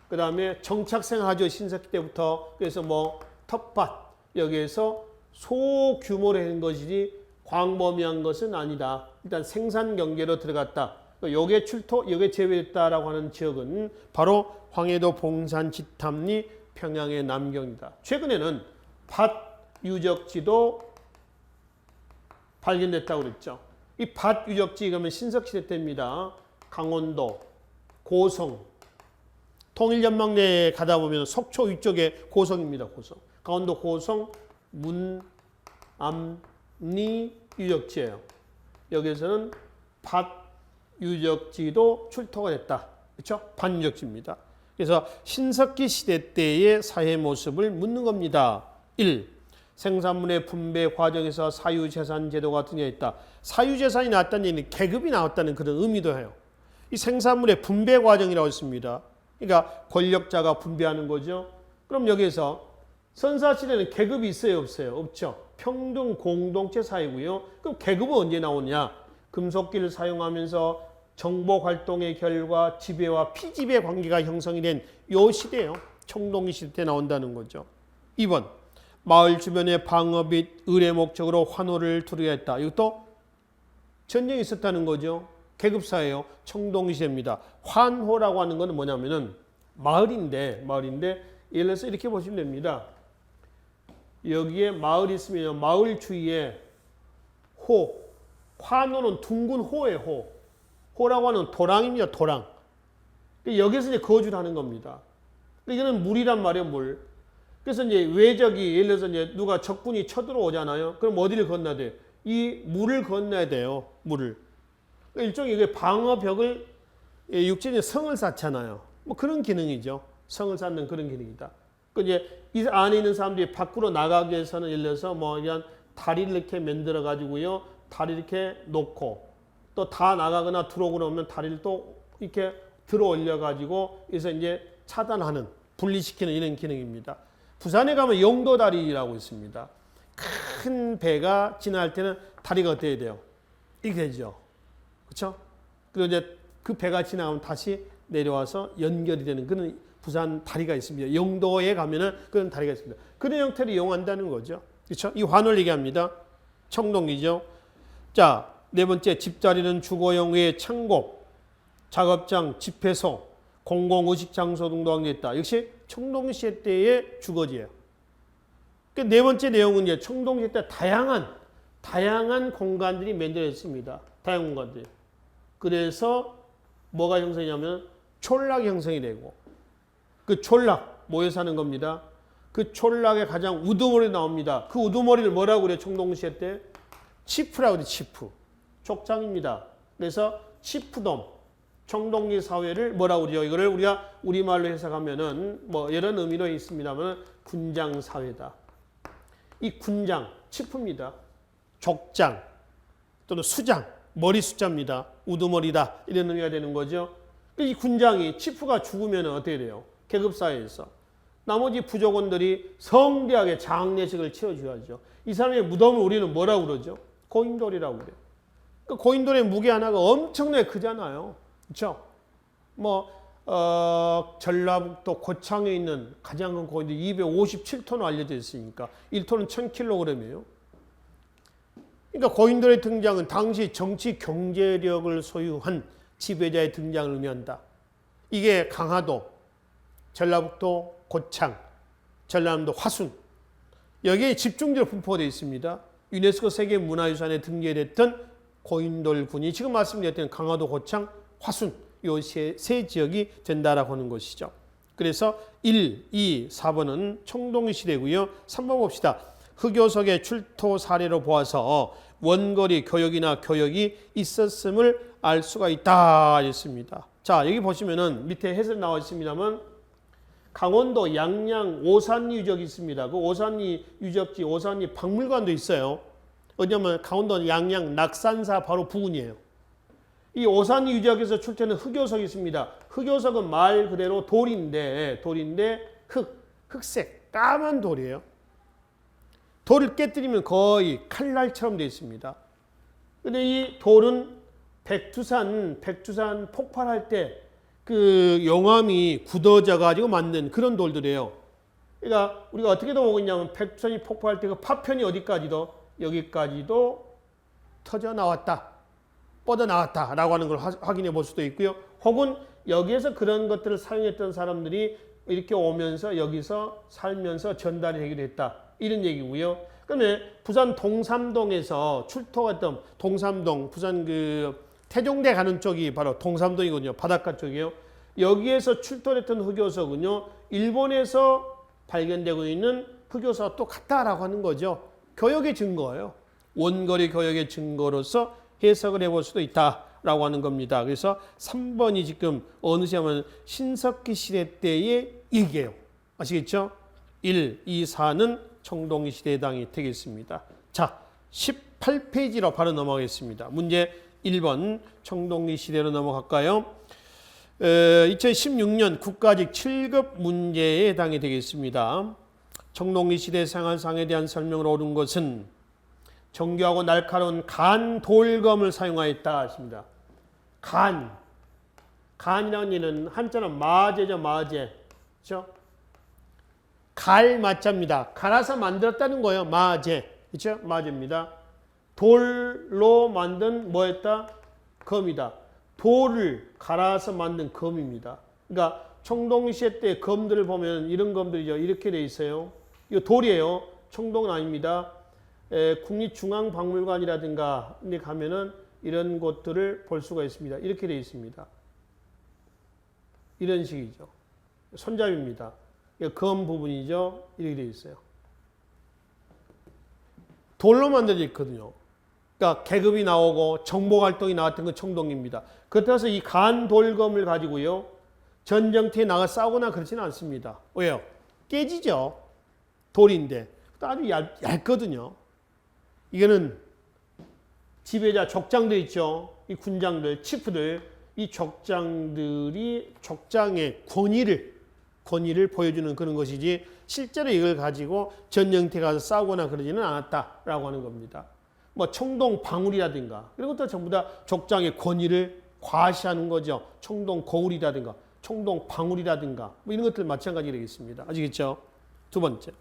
Speaker 1: 그 다음에 정착생 하죠. 신석기 때부터. 그래서 뭐 텃밭 여기에서 소규모로 한 것이지 광범위한 것은 아니다. 일단 생산 경계로 들어갔다. 요게 요게 제외됐다라고 하는 지역은 바로 황해도 봉산 지탐리 평양의 남경이다. 최근에는 밭 유적지도 발견됐다고 그랬죠. 이 밭 유적지 그러면 신석시대 때입니다. 강원도, 고성, 통일연망대에 가다 보면 속초 위쪽에 고성입니다. 고성. 강원도 고성 문암리 유적지예요. 여기서는 밭 유적지도 출토가 됐다. 그렇죠? 밭 유적지입니다. 그래서 신석기 시대 때의 사회 모습을 묻는 겁니다. 1. 생산물의 분배 과정에서 사유재산 제도가 등장했다. 사유재산이 나왔다는 얘기는 계급이 나왔다는 그런 의미도 해요. 이 생산물의 분배 과정이라고 했습니다. 그러니까 권력자가 분배하는 거죠. 그럼 여기에서 선사시대는 계급이 있어요, 없어요? 없죠. 평등 공동체 사회고요. 그럼 계급은 언제 나오냐? 금속기를 사용하면서 정복 활동의 결과 지배와 피지배 관계가 형성이 된 요 시대예요. 청동기 시대 때 나온다는 거죠. 2번. 마을 주변의 방어 및 의뢰 목적으로 환호를 두르게 했다. 이것도 전쟁이 있었다는 거죠. 계급사예요. 청동기 시대입니다. 환호라고 하는 것은 뭐냐면은 마을인데 예를 들어서 이렇게 보시면 됩니다. 여기에 마을이 있으면 마을 주위에 호, 환호는 둥근 호예요. 호. 호라고 하는 도랑입니다. 도랑. 여기서 이제 거주를 하는 겁니다. 이거는 물이란 말이에요. 물. 그래서 이제 외적이 예를 들어서 이제 누가 적군이 쳐들어오잖아요. 그럼 어디를 건너야 돼요? 이 물을 건너야 돼요. 물을. 일종의 이게 방어벽을 육지에 성을 쌓잖아요. 뭐 그런 기능이죠. 성을 쌓는 그런 기능이다. 그 이제 이 안에 있는 사람들이 밖으로 나가기 위해서는 예를 들어서 뭐 이런 다리를 이렇게 만들어 가지고요. 다리 이렇게 놓고 또 다 나가거나 들어오고 나오면 다리를 또 이렇게 들어 올려 가지고 그래서 이제 차단하는 분리시키는 이런 기능입니다. 부산에 가면 용도다리라고 있습니다. 큰 배가 지날 때는 다리가 어떻게 돼요? 이렇게 되죠. 그렇죠? 그리고 이제 그 배가 지나가면 다시 내려와서 연결이 되는 그런 부산 다리가 있습니다. 영도에 가면은 그런 다리가 있습니다. 그런 형태를 이용한다는 거죠. 그렇죠? 이 환호를 얘기합니다. 청동기죠. 자, 네 번째 집자리는 주거용 외에 창고, 작업장, 집회소, 공공의식장소 등도 확대했다. 역시 청동기 시대 때의 주거지예요. 그 네 번째 내용은 이제 청동기 시대 때 다양한 공간들이 만들어졌습니다. 다양한 공간들. 그래서 뭐가 형성이냐면 촌락 형성이 되고 그 촌락 모여 사는 겁니다. 그 촌락에 가장 우두머리 나옵니다. 그 우두머리를 뭐라고 그래요? 청동기 시대 때 치프라고 그래요. 치프. 족장입니다. 그래서 치프돔. 청동기 사회를 뭐라고 그러죠? 이거를 우리가 우리말로 해석하면은 뭐 이런 의미로 있습니다만 군장 사회다. 이 군장, 치프입니다. 족장 또는 수장, 머리 숫자입니다. 우두머리다. 이런 의미가 되는 거죠. 이 군장이, 치프가 죽으면 어떻게 돼요? 계급사회에서. 나머지 부족원들이 성대하게 장례식을 치러줘야죠. 이 사람의 무덤을 우리는 뭐라고 그러죠? 고인돌이라고 그래요. 그러니까 고인돌의 무게 하나가 엄청나게 크잖아요. 그렇죠? 전라북도 고창에 있는 가장 큰 고인돌 257톤으로 알려져 있으니까 1톤은 1000kg이에요. 그러니까 고인돌의 등장은 당시 정치 경제력을 소유한 지배자의 등장을 의미한다. 이게 강화도, 전라북도 고창, 전라남도 화순 여기에 집중적으로 분포되어 있습니다. 유네스코 세계문화유산에 등재됐던 고인돌군이 지금 말씀드렸던 강화도, 고창, 화순 이 세 지역이 된다라고 하는 것이죠. 그래서 1, 2, 4번은 청동기 시대고요. 3번 봅시다. 흑요석의 출토 사례로 보아서 원거리 교역이나 교역이 있었음을 알 수가 있다 했습니다. 자, 여기 보시면은 밑에 해설 나와 있습니다만 강원도 양양 오산리 유적이 있습니다. 그 오산리 유적지, 오산리 박물관도 있어요. 어디냐면 강원도 양양 낙산사 바로 부근이에요. 이 오산리 유적에서 출토하는 흑요석이 있습니다. 흑요석은 말 그대로 돌인데 흑색 까만 돌이에요. 돌을 깨뜨리면 거의 칼날처럼 되어 있습니다. 근데 이 돌은 백두산 폭발할 때 그 용암이 굳어져 가지고 만든 그런 돌들이에요. 그러니까 우리가 어떻게 보고 있냐면 백두산이 폭발할 때 그 파편이 어디까지도 여기까지도 터져 나왔다, 뻗어 나왔다라고 하는 걸 확인해 볼 수도 있고요. 혹은 여기에서 그런 것들을 사용했던 사람들이 이렇게 오면서 여기서 살면서 전달이 되기도 했다. 이런 얘기고요. 그다음에 부산 동삼동에서 출토했던 동삼동, 부산 그 태종대 가는 쪽이 바로 동삼동이거든요. 바닷가 쪽이에요. 여기에서 출토했던 흑요석은요, 일본에서 발견되고 있는 흑요석과 똑같다라고 하는 거죠. 교역의 증거예요. 원거리 교역의 증거로서 해석을 해볼 수도 있다라고 하는 겁니다. 그래서 3번이 지금 어느 시험은 신석기 시대 때의 얘기예요. 아시겠죠? 1, 2, 4는 청동기 시대에 해당이 되겠습니다. 자, 18페이지로 바로 넘어가겠습니다. 문제 1번 청동기 시대로 넘어갈까요? 2016년 국가직 7급 문제에 해당이 되겠습니다. 청동기 시대 생활상에 대한 설명을 옳은 것은 정교하고 날카로운 간 돌검을 사용하였다 하십니다. 간이라는 얘는 한자는 마제죠, 마제. 그렇죠? 갈 마자입니다. 갈아서 만들었다는 거예요. 마제. 그렇죠? 마제입니다. 돌로 만든 뭐였다? 검이다. 돌을 갈아서 만든 검입니다. 그러니까 청동기 시대 때 검들을 보면 이런 검들이죠. 이렇게 돼 있어요. 이거 돌이에요. 청동은 아닙니다. 국립중앙박물관이라든가 데 가면은 이런 곳들을 볼 수가 있습니다. 이렇게 돼 있습니다. 이런 식이죠. 손잡이입니다. 검 부분이죠. 이렇게 돼 있어요. 돌로 만들어져 있거든요. 그러니까 계급이 나오고 정보활동이 나왔던 건 청동기입니다. 그렇다고 이 간돌검을 가지고요, 전쟁터에 나가 싸우거나 그렇지는 않습니다. 왜요? 깨지죠. 돌인데. 아주 얇거든요. 이거는 지배자 족장들 있죠. 이 군장들, 치프들, 이 족장들이 족장의 권위를 보여주는 그런 것이지 실제로 이걸 가지고 전쟁터에 가서 싸우거나 그러지는 않았다라고 하는 겁니다. 뭐 청동 방울이라든가 이런 것도 전부 다 족장의 권위를 과시하는 거죠. 청동 거울이라든가 청동 방울이라든가 뭐 이런 것들 마찬가지 되겠습니다. 아시겠죠? 두 번째.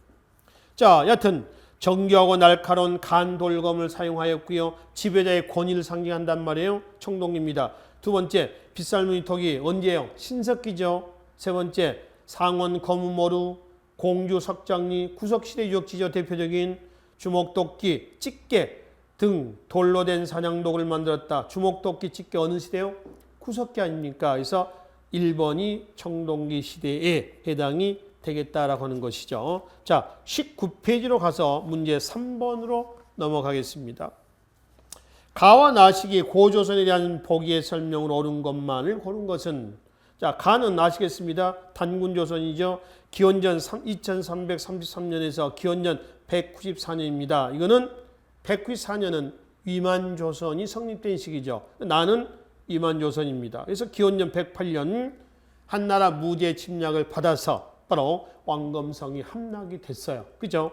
Speaker 1: 자, 여하튼 정교하고 날카로운 간돌검을 사용하였고요. 지배자의 권위를 상징한단 말이에요. 청동기입니다. 두 번째, 빗살무늬토기 언제예요? 신석기죠. 세 번째, 상원 거무모루, 공주 석장리, 구석시대 유적지죠. 대표적인 주먹도끼, 집게 등 돌로 된 사냥독을 만들었다. 주먹도끼, 집게 어느 시대요? 구석기 아닙니까? 그래서 1번이 청동기 시대에 해당이 되겠다라고 하는 것이죠. 자, 19페이지로 가서 문제 3번으로 넘어가겠습니다. 가와 나시기 고조선에 대한 보기의 설명을 옳은 것만을 고른 것은, 자, 가는 아시겠습니다. 단군조선이죠. 기원전 2333년에서 기원전 194년입니다. 이거는 194년은 위만조선이 성립된 시기죠. 나는 위만조선입니다. 그래서 기원전 108년 한나라 무제 침략을 받아서 바로 왕검성이 함락이 됐어요. 그죠?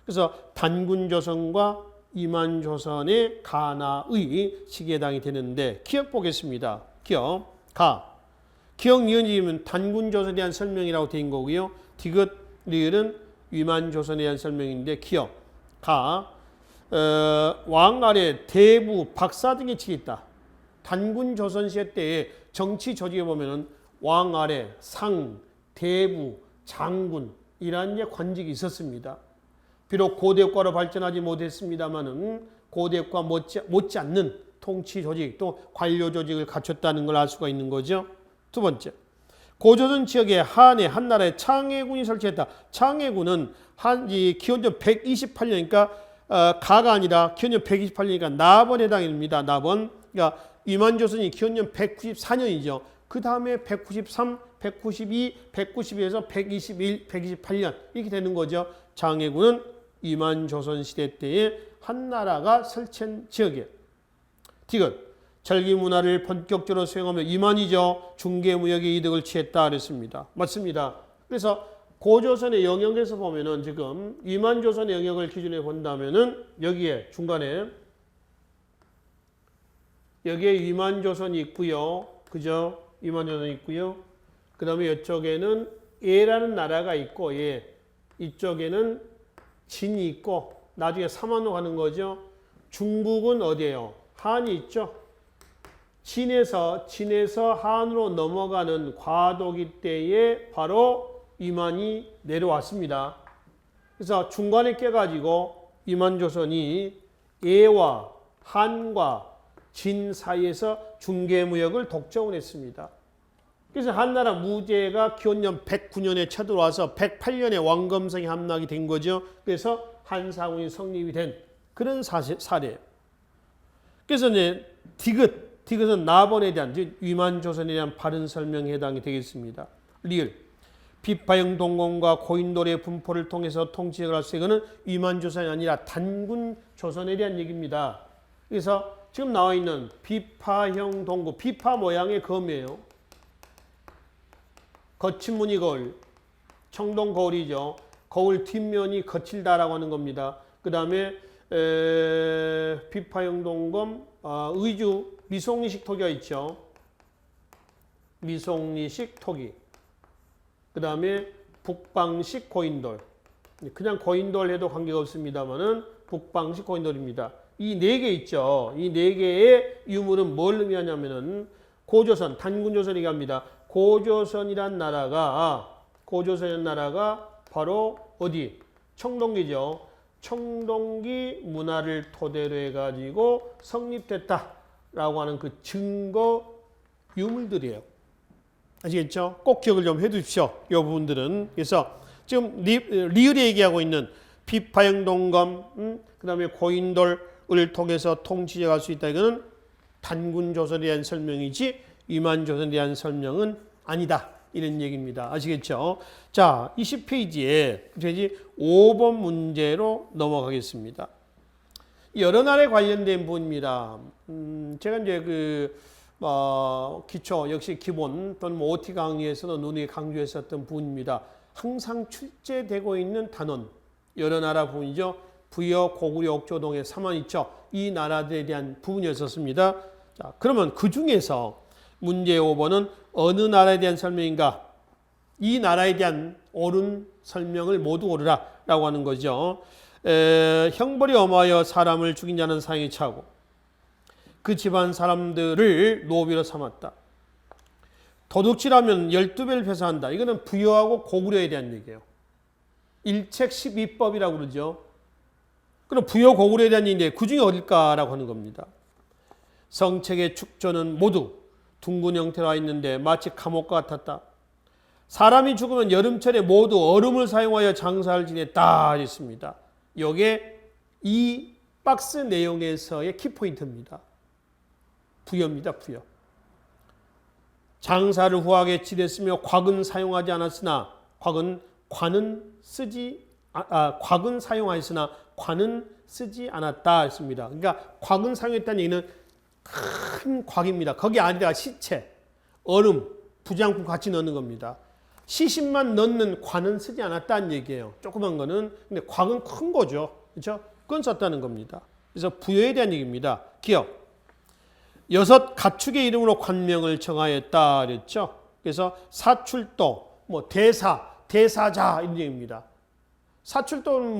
Speaker 1: 그래서 단군조선과 위만조선의 가나의 시기에 해당이 되는데, 기억 보겠습니다. 기억, 가. 기억 니은이면 단군조선에 대한 설명이라고 되어 있는 거고요. 디귿, 리을은 위만조선에 대한 설명인데, 기억, 가. 왕 아래 대부, 박사 등의 칙이 있다. 단군조선 시대 때의 정치 조직에 보면은 왕 아래 상, 대부, 장군이라는 관직이 있었습니다. 비록 고대국가로 발전하지 못했습니다만은 고대국가 못지않는 통치 조직 또 관료 조직을 갖췄다는 걸 알 수가 있는 거죠. 두 번째, 고조선 지역에 한나라의 창해군이 설치했다. 창해군은 기원전 128년이니까 가가 아니라 기원전 128년이니까 나번에 해당이 됩니다. 나번. 그러니까 위만조선이 기원전 194년이죠. 그 다음에 193, 192, 192에서 121, 128년 이렇게 되는 거죠. 장해군은 위만조선 시대 때에 한나라가 설치한 지역이에요. 디귿, 절기문화를 본격적으로 수행하며 위만이죠. 중개무역의 이득을 취했다 그랬습니다. 맞습니다. 그래서 고조선의 영역에서 보면은 지금 위만조선의 영역을 기준으로 본다면은 여기에 중간에 여기에 위만조선이 있고요. 그죠? 위만조선이 있고요. 그 다음에 이쪽에는 예라는 나라가 있고, 예. 이쪽에는 진이 있고, 나중에 삼한으로 가는 거죠. 중국은 어디예요? 한이 있죠. 진에서 한으로 넘어가는 과도기 때에 바로 위만이 내려왔습니다. 그래서 중간에 껴가지고 위만조선이 예와 한과 진 사이에서 중개무역을 독점을 했습니다. 그래서 한나라 무제가 기원전 109년에 쳐들어와서 108년에 왕검성이 함락이 된 거죠. 그래서 한사군이 성립이 된 그런 사례예요. 그래서 이제 디귿은 나번에 대한 위만조선에 대한 바른 설명에 해당이 되겠습니다. 리을 비파형 동공과 고인돌의 분포를 통해서 통치를 할 수 있는 위만조선이 아니라 단군조선에 대한 얘기입니다. 그래서 지금 나와 있는 비파형 동구, 비파 모양의 검이에요. 거친 무늬 거울, 청동 거울이죠. 거울 뒷면이 거칠다라고 하는 겁니다. 그 다음에 비파형 동검, 의주 미송리식 토기가 있죠. 미송리식 토기. 그 다음에 북방식 고인돌. 그냥 고인돌 해도 관계가 없습니다만은 북방식 고인돌입니다. 이 네 개 있죠. 이 네 개의 유물은 뭘 의미하냐면은 고조선, 단군조선 얘기합니다. 고조선이란 나라가 바로 어디? 청동기죠. 청동기 문화를 토대로 해가지고 성립됐다라고 하는 그 증거 유물들이에요. 아시겠죠? 꼭 기억을 좀 해두십시오. 이 부분들은. 그래서 지금 리을이 얘기하고 있는 비파형 동검, 그 다음에 고인돌을 통해서 통치할 수 있다. 이거는 단군조선에 대한 설명이지 위만조선에 대한 설명은 아니다. 이런 얘기입니다. 아시겠죠? 자, 20페이지에 5번 문제로 넘어가겠습니다. 여러 나라에 관련된 부분입니다. 제가 이제 기초, 역시 기본 또는 OT 강의에서도 눈에 강조했었던 부분입니다. 항상 출제되고 있는 단원, 여러 나라 부분이죠. 부여, 고구려, 옥조동의 3원 있죠. 이 나라들에 대한 부분이었습니다. 자, 그러면 그 중에서 문제 5번은 어느 나라에 대한 설명인가? 이 나라에 대한 옳은 설명을 모두 고르라 라고 하는 거죠. 형벌이 엄하여 사람을 죽인 자는 사형에 처하고 그 집안 사람들을 노비로 삼았다. 도둑질하면 12배를 회사한다. 이거는 부여하고 고구려에 대한 얘기예요. 일책 12법이라고 그러죠. 그럼 부여 고구려에 대한 얘기인데 그 중에 어딜까라고 하는 겁니다. 성책의 축조는 모두 둥근 형태로 와 있는데 마치 감옥과 같았다. 사람이 죽으면 여름철에 모두 얼음을 사용하여 장사를 지냈다 했습니다. 이게 이 박스 내용에서의 키포인트입니다. 부여입니다. 부여. 장사를 후하게 지냈으며 곽은 사용하지 않았으나 곽은 사용하였으나 관은 쓰지 않았다 했습니다. 그러니까 곽은 사용했다는 얘기는 큰 곽입니다. 거기 안에다가 시체, 얼음, 부장품 같이 넣는 겁니다. 시신만 넣는 관은 쓰지 않았다는 얘기예요. 조그만 거는. 근데 곽은 큰 거죠. 그렇죠? 그건 썼다는 겁니다. 그래서 부여에 대한 얘기입니다. 기억. 6 가축의 이름으로 관명을 정하였다 그랬죠. 그래서 사출도, 대사자 이런 얘기입니다. 사출도는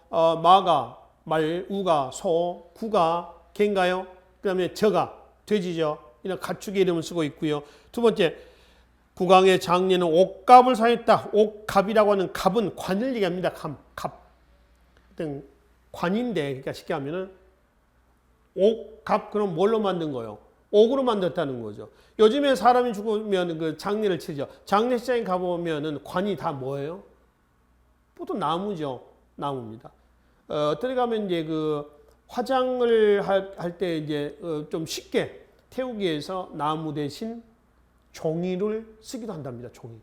Speaker 1: 마가, 말, 우가, 소, 구가, 개인가요? 그 다음에 저가, 돼지죠. 이런 가축의 이름을 쓰고 있고요. 두 번째, 국왕의 장례는 옥갑을 사용했다. 옥갑이라고 하는 갑은 관을 얘기합니다. 갑. 관인데, 그러니까 쉽게 하면은 옥갑, 그럼 뭘로 만든 거예요? 옥으로 만들었다는 거죠. 요즘에 사람이 죽으면 그 장례를 치죠. 장례식장에 가보면은 관이 다 뭐예요? 보통 나무죠. 나무입니다. 어떻게 가면 이제 화장을 할 때 이제 좀 쉽게 태우기 위해서 나무 대신 종이를 쓰기도 한답니다. 종이.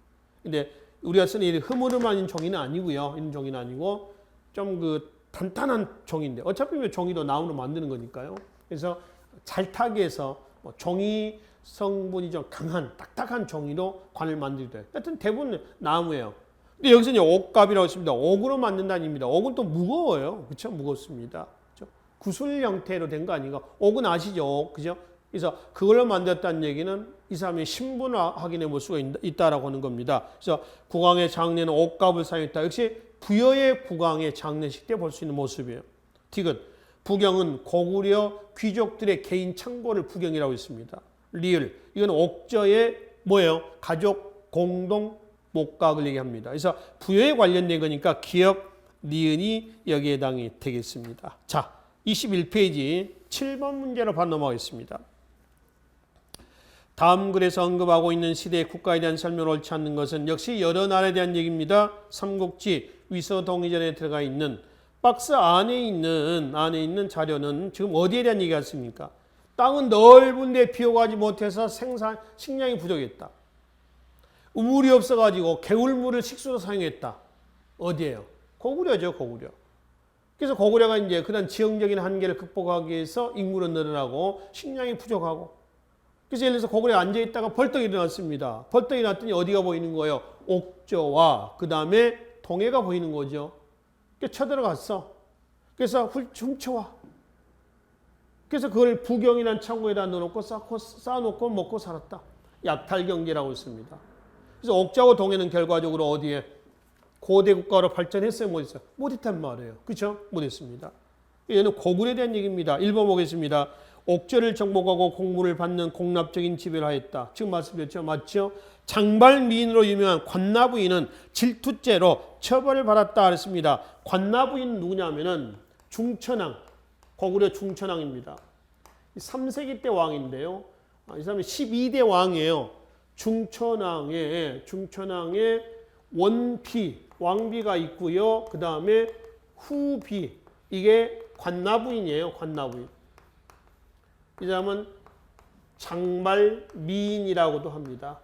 Speaker 1: 근데 우리가 쓰는 이 흐물흐물한 종이는 아니고요. 이런 종이는 아니고 좀 단단한 종인데 어차피 종이도 나무로 만드는 거니까요. 그래서 잘 타기 위해서 종이 성분이 좀 강한 딱딱한 종이로 관을 만들기도 해요. 하여튼 대부분 나무예요. 근데 여기서 이제 옥갑이라고 했습니다. 옥으로 만든다는 얘기입니다. 옥은 또 무거워요. 그렇죠? 무겁습니다. 그렇죠? 구슬 형태로 된 거 아닌가? 옥은 아시죠? 그죠? 그래서 그걸로 만들었다는 얘기는 이 사람이 신분 확인해 볼 수가 있다라고 하는 겁니다. 그래서 국왕의 장례는 옥갑을 사용했다. 역시 부여의 국왕의 장례식 때 볼 수 있는 모습이에요. 디귿. 부경은 고구려 귀족들의 개인 창고를 부경이라고 했습니다. 리을, 이건 옥저의 뭐예요? 가족 공동 목각을 얘기합니다. 그래서 부여에 관련된 거니까 기역, 니은이 여기에 해당이 되겠습니다. 자, 21페이지 7번 문제로 바로 넘어가겠습니다. 다음 글에서 언급하고 있는 시대의 국가에 대한 설명을 옳지 않는 것은 역시 여러 나라에 대한 얘기입니다. 삼국지 위서동의전에 들어가 있는 박스 안에 있는 자료는 지금 어디에 대한 얘기가 있습니까? 땅은 넓은데 비워가지 못해서 식량이 부족했다. 우물이 없어가지고 개울물을 식수로 사용했다. 어디예요? 고구려죠, 고구려. 그래서 고구려가 이제 그런 지형적인 한계를 극복하기 위해서 인구는 늘어나고 식량이 부족하고. 그래서 예를 들어서 고구려에 앉아있다가 벌떡 일어났습니다. 벌떡 일어났더니 어디가 보이는 거예요? 옥저와 그 다음에 동해가 보이는 거죠. 그래서 쳐들어갔어. 그래서 훔쳐와. 그래서 그걸 부경이라는 창고에다 넣어놓고 쌓아놓고 먹고 살았다. 약탈경제라고 했습니다. 그래서 옥저와 동해는 결과적으로 어디에? 고대 국가로 발전했어요? 못했어요? 못했단 말이에요. 그렇죠? 못했습니다. 얘는 고구려에 대한 얘기입니다. 1번 보겠습니다. 옥저를 정복하고 공물을 받는 공납적인 지배를 하였다. 지금 말씀드렸죠? 맞죠? 장발미인으로 유명한 관나부인은 질투죄로 처벌을 받았다 그랬습니다. 관나부인은 누구냐면은 중천왕, 고구려 중천왕입니다. 3세기 때 왕인데요. 이 사람이 12대 왕이에요. 중천왕의 원비, 왕비가 있고요. 그 다음에 후비, 이게 관나부인이에요. 관나부인. 이 사람은 장발미인이라고도 합니다.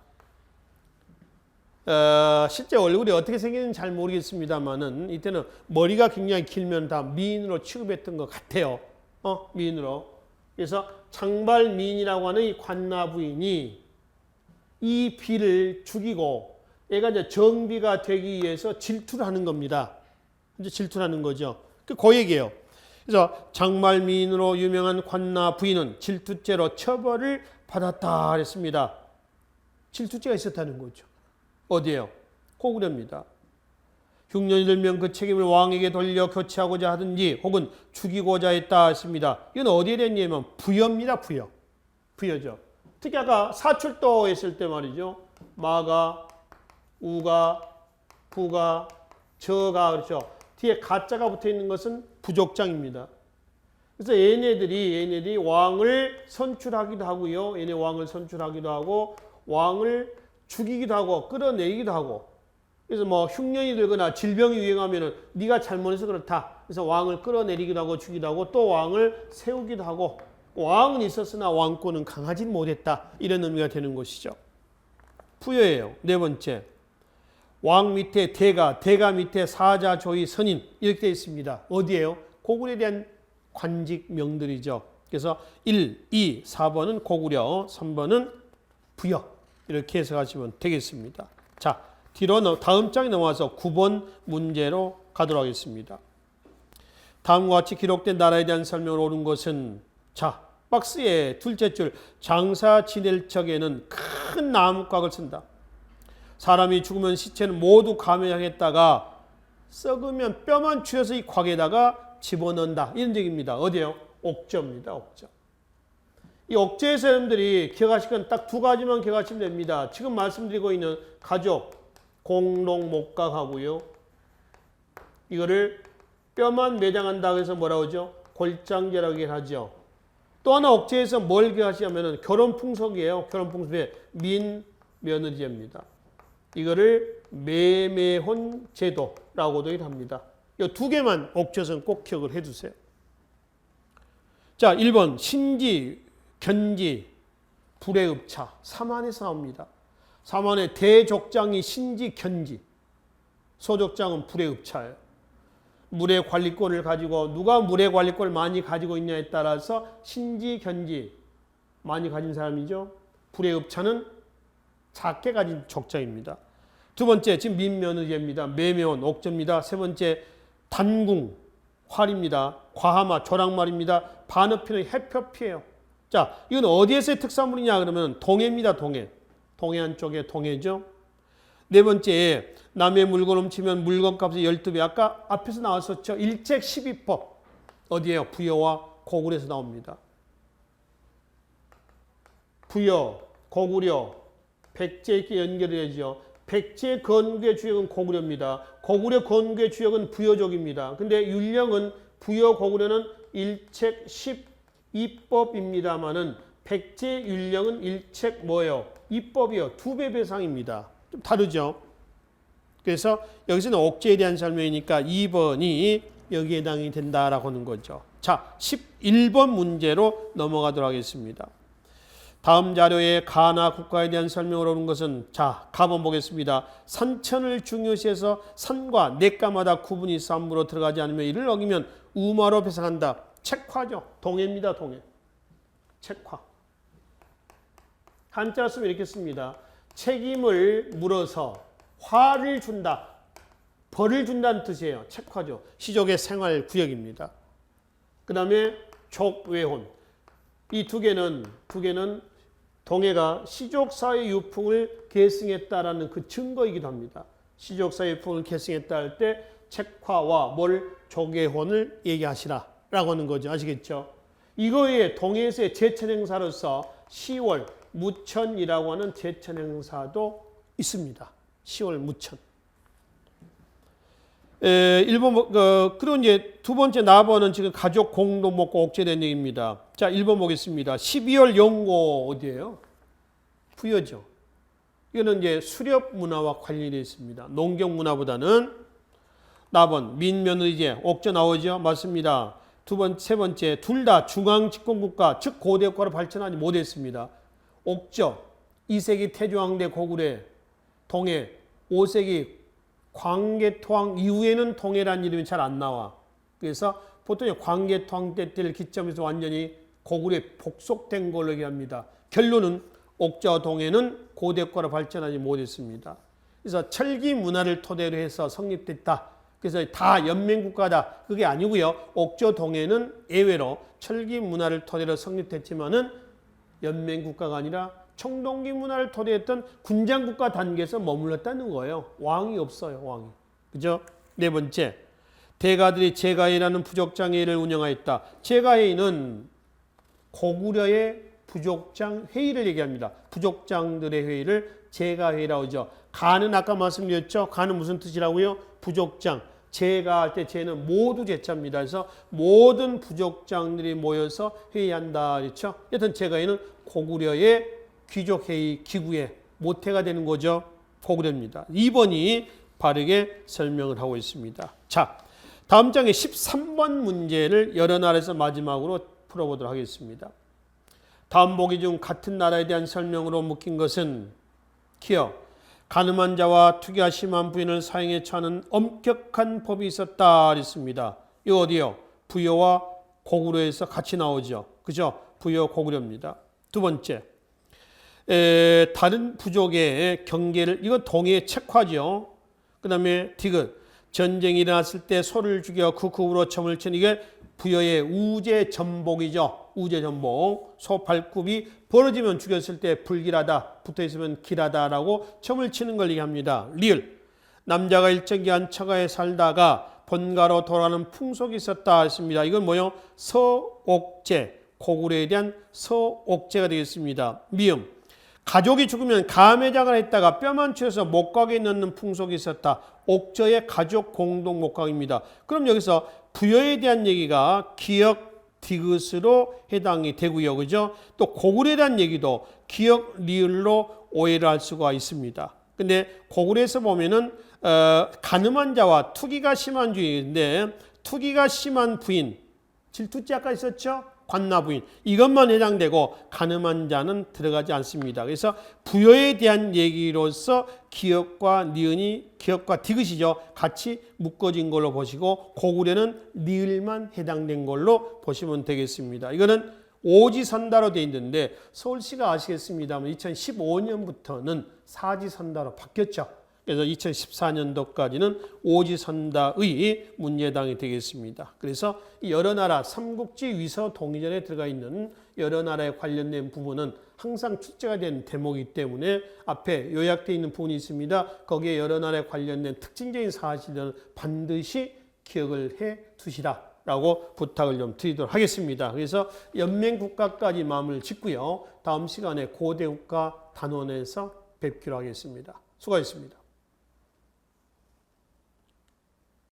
Speaker 1: 실제 얼굴이 어떻게 생겼는지 잘 모르겠습니다만은 이때는 머리가 굉장히 길면 다 미인으로 취급했던 것 같아요. 미인으로. 그래서 장발미인이라고 하는 이 관나부인이 이 비를 죽이고 얘가 이제 정비가 되기 위해서 질투를 하는 겁니다. 이제 질투를 하는 거죠. 그 얘기예요. 그래서 장발미인으로 유명한 관나 부인은 질투죄로 처벌을 받았다 그랬습니다. 질투죄가 있었다는 거죠. 어디예요? 고구려입니다. 흉년이 들면 그 책임을 왕에게 돌려 교체하고자 하든지 혹은 죽이고자 했다 했습니다. 이건 어디에 대한 얘기냐면 부여입니다. 부여죠. 특히 아까 사출도 했을 때 말이죠. 마가, 우가, 부가, 저가 그렇죠. 뒤에 가짜가 붙어 있는 것은 부족장입니다. 그래서 얘네들이 왕을 선출하기도 하고요. 얘네 왕을 선출하기도 하고 왕을 죽이기도 하고 끌어내기도 하고. 그래서 뭐 흉년이 들거나 질병이 유행하면은 네가 잘못해서 그렇다. 그래서 왕을 끌어내리기도 하고 죽이기도 하고 또 왕을 세우기도 하고 왕은 있었으나 왕권은 강하지 못했다. 이런 의미가 되는 것이죠. 부여예요. 네 번째. 왕 밑에 대가 밑에 사자, 조위, 선인 이렇게 되어 있습니다. 어디예요? 고구려에 대한 관직 명들이죠. 그래서 1, 2, 4번은 고구려, 3번은 부여 이렇게 해석하시면 되겠습니다. 자, 뒤로 다음 장에 넘어와서 9번 문제로 가도록 하겠습니다. 다음과 같이 기록된 나라에 대한 설명을 옳은 것은 자, 박스의 둘째 줄 장사 지낼 적에는 큰 나무각을 쓴다. 사람이 죽으면 시체는 모두 감염하겠다가 썩으면 뼈만 추려서 이 곽에다가 집어넣는다. 이런 얘기입니다. 어디예요? 옥저입니다. 옥저. 이 옥저의 사람들이 기억하실 건 딱 두 가지만 기억하시면 됩니다. 지금 말씀드리고 있는 가족, 공동 목각하고요. 이거를 뼈만 매장한다 해서 뭐라고 하죠? 골장제라고 하죠. 또 하나 옥저에서 뭘 기억하시냐면 결혼 풍속이에요. 결혼 풍속의 민 며느리제입니다. 이거를 매매혼 제도라고도 합니다. 이 두 개만 옥저에서는 꼭 기억을 해두세요. 자, 1번 신지, 견지, 불의읍차. 사만에서 나옵니다. 사만의 대족장이 신지, 견지. 소족장은 불의읍차예요. 물의 관리권을 가지고 누가 물의 관리권을 많이 가지고 있냐에 따라서 신지, 견지 많이 가진 사람이죠. 불의읍차는 작게 가진 족장입니다. 두 번째, 지금 민며느리입니다. 매매원, 옥저입니다. 세 번째, 단궁, 활입니다. 과하마, 조랑말입니다. 반어피는 해표피예요. 자, 이건 어디에서의 특산물이냐 그러면 동해입니다. 동해안 쪽의 동해죠. 네 번째, 남의 물건 훔치면 물건값의 12배. 아까 앞에서 나왔었죠. 일책 12법. 어디에요? 부여와 고구려에서 나옵니다. 부여, 고구려, 백제 이렇게 연결해야죠. 백제 건국의 주역은 고구려입니다. 고구려 건국의 주역은 부여족입니다. 근데 율령은 부여, 고구려는 일책 12법입니다만은 백제 율령은 일책 뭐예요? 입법이요. 2배 배상입니다. 좀 다르죠. 그래서 여기서는 옥제에 대한 설명이니까 2번이 여기에 해당이 된다라고 하는 거죠. 자, 11번 문제로 넘어가도록 하겠습니다. 다음 자료에 가나 국가에 대한 설명을 오는 것은 자, 가본 보겠습니다. 산천을 중요시해서 산과 냇가마다 구분이 있어 함부로 들어가지 않으면 이를 어기면 우마로 배상한다. 책화죠. 동해입니다. 동해. 책화. 한자 쓰면 이렇게 씁니다. 책임을 물어서 화를 준다. 벌을 준다는 뜻이에요. 책화죠. 시족의 생활 구역입니다. 그 다음에 족외혼. 이 두 개는 동해가 시족사회 유풍을 계승했다라는 그 증거이기도 합니다. 시족사회 유풍을 계승했다 할 때 책화와 족외혼을 얘기하시라라고 하는 거죠. 아시겠죠? 이거에 동해에서의 제천 행사로서 10월 무천이라고 하는 제천 행사도 있습니다. 10월 무천. 1번, 그리고 이제 두 번째 나번은 지금 가족 공동 먹고 옥제된 얘기입니다. 자, 1번 보겠습니다. 12월 용고 어디예요? 부여죠. 이거는 이제 수렵 문화와 관련이 있습니다. 농경 문화보다는 나번, 민며느리제, 옥저 나오죠? 맞습니다. 세 번째, 둘 다 중앙 집권국가, 즉 고대국가로 발전하지 못했습니다. 옥저, 2세기 태조왕대 고구려, 동해, 5세기 광개토왕 이후에는 동해라는 이름이 잘 안 나와. 그래서 보통 광개토왕 때를 기점에서 완전히 고구려에 복속된 걸로 얘기합니다. 결론은 옥저와 동해는 고대국가로 발전하지 못했습니다. 그래서 철기 문화를 토대로 해서 성립됐다. 그래서 다 연맹국가다. 그게 아니고요. 옥저 동해는 예외로 철기 문화를 토대로 성립됐지만은 연맹국가가 아니라 청동기 문화를 토대했던 군장국가 단계에서 머물렀다는 거예요. 왕이 없어요. 왕이. 그죠? 네 번째, 대가들이 제가회라는 부족장회를 운영하였다. 제가회는 고구려의 부족장 회의를 얘기합니다. 부족장들의 회의를 제가회라고 하죠. 가는 아까 말씀드렸죠. 가는 무슨 뜻이라고요? 부족장. 제가 할 때 제는 모두 제자입니다. 그래서 모든 부족장들이 모여서 회의한다. 그렇죠? 여튼 제가회는 고구려의 귀족회의 기구의 모태가 되는 거죠. 고구려입니다. 2번이 바르게 설명을 하고 있습니다. 자, 다음 장의 13번 문제를 여러 나라에서 마지막으로 풀어보도록 하겠습니다. 다음 보기 중 같은 나라에 대한 설명으로 묶인 것은 기어 가늠한 자와 투기가 심한 부인을 사형에 처하는 엄격한 법이 있었다 그랬습니다. 이거 어디요? 부여와 고구려에서 같이 나오죠. 그죠? 부여 고구려입니다. 두 번째, 다른 부족의 경계를, 이건 동해의 책화죠. 그 다음에 디귿, 전쟁이 일어났을 때 소를 죽여 그 굽으로 점을 치는 이게 부여의 우제전복이죠. 우제전복. 소 발굽이 벌어지면 죽였을 때 불길하다, 붙어있으면 길하다라고 점을 치는 걸 얘기합니다. 리을, 남자가 일정 기간 처가에 살다가 본가로 돌아가는 풍속이 있었다 했습니다. 이건 뭐요? 서옥제, 고구려에 대한 서옥제가 되겠습니다. 미음, 가족이 죽으면 가매장을 했다가 뼈만 추려서 목각에 넣는 풍속이 있었다. 옥저의 가족 공동 목각입니다. 그럼 여기서 부여에 대한 얘기가 기역 디귿으로 해당이 되고요. 그죠? 또 고구려에 대한 얘기도 기역 리을로 오해를 할 수가 있습니다. 근데 고구려에서 보면은 가늠한 자와 투기가 심한 주인인데 투기가 심한 부인, 질투죄 아까 있었죠? 관나부인, 이것만 해당되고 가늠한 자는 들어가지 않습니다. 그래서 부여에 대한 얘기로서 기역과 니은이, 기역과 디귿이죠, 같이 묶어진 걸로 보시고 고구려는 니을만 해당된 걸로 보시면 되겠습니다. 이거는 오지선다로 되어 있는데 서울시가 아시겠습니다만 2015년부터는 사지선다로 바뀌었죠. 그래서 2014년도까지는 오지선다의 문예당이 되겠습니다. 그래서 여러 나라 삼국지 위서 동의전에 들어가 있는 여러 나라에 관련된 부분은 항상 출제가 된 대목이기 때문에 앞에 요약되어 있는 부분이 있습니다. 거기에 여러 나라에 관련된 특징적인 사실을 반드시 기억을 해 두시라. 라고 부탁을 좀 드리도록 하겠습니다. 그래서 연맹국가까지 마음을 짓고요. 다음 시간에 고대국가 단원에서 뵙기로 하겠습니다. 수고하셨습니다.